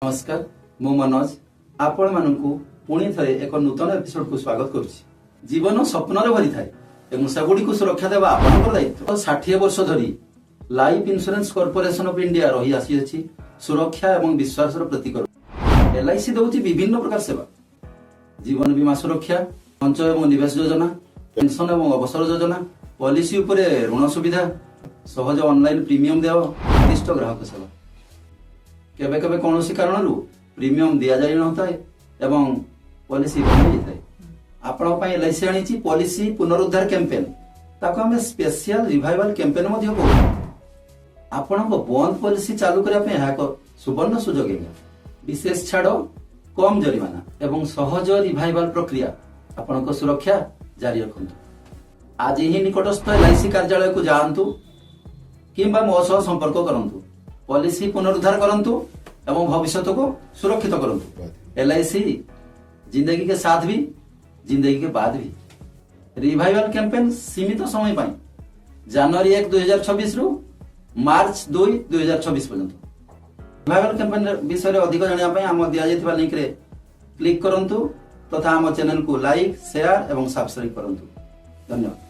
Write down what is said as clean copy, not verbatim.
नमस्कार मु मनोज आपण मानकु पुणी थरे एक नूतन एपिसोड को स्वागत करुछि। जीवन स्वप्न रे भरी थाए एवं सेगुडी को सुरक्षा देबा आपनकर दायित्व। 60 वर्ष धरी life insurance corporation of India रही आसी अछि सुरक्षा एवं विश्वास रो प्रतीक। एलआईसी दउछि विभिन्न प्रकार सेवा, जीवन बीमा सुरक्षा, संचय एवं निवेश योजना, पेंशन एवं अवसर योजना, पॉलिसी उपरे ऋण सुविधा, सहज ऑनलाइन प्रीमियम देव, निर्दिष्ट ग्राहक सेवा। केबे केबे कौनसी कारणरू प्रीमियम दिया जाय नथाय एवं पॉलिसी बंद होय। आपण पय एलआईसी आनिछि पॉलिसी पुनरुद्धार कैंपेन, ताको हम स्पेशल रिवाइवल कैंपेन मध्ये कहू। आपण को बंद पॉलिसी चालू करिया पे हा को सुवर्ण सुजोग है। विशेष छाड़, कम जरिमाना एवं सहज रिवाइवल प्रक्रिया आपण को सुरक्षा जारी रखंतु। आज ही निकटस्थ एलआईसी कार्यालय को जांतु किंबा मो सह संपर्क करंतु। पॉलिसी पुनरुद्धार करंतु एवं भविष्य को सुरक्षित करंतु। एलआईसी जिंदगी के साथ भी जिंदगी के बाद भी। रिवाइवल कैंपेन सीमित समय पाई जनवरी 1 2026 रु मार्च 2 2026 पर्यंत। रिवाइवल कैंपेन विषय अधिक जानिया पई हम दिया जेतिबा लिंक रे क्लिक करंतु तथा हम चैनल को लाइक शेयर एवं सब्सक्राइब करंतु। धन्यवाद।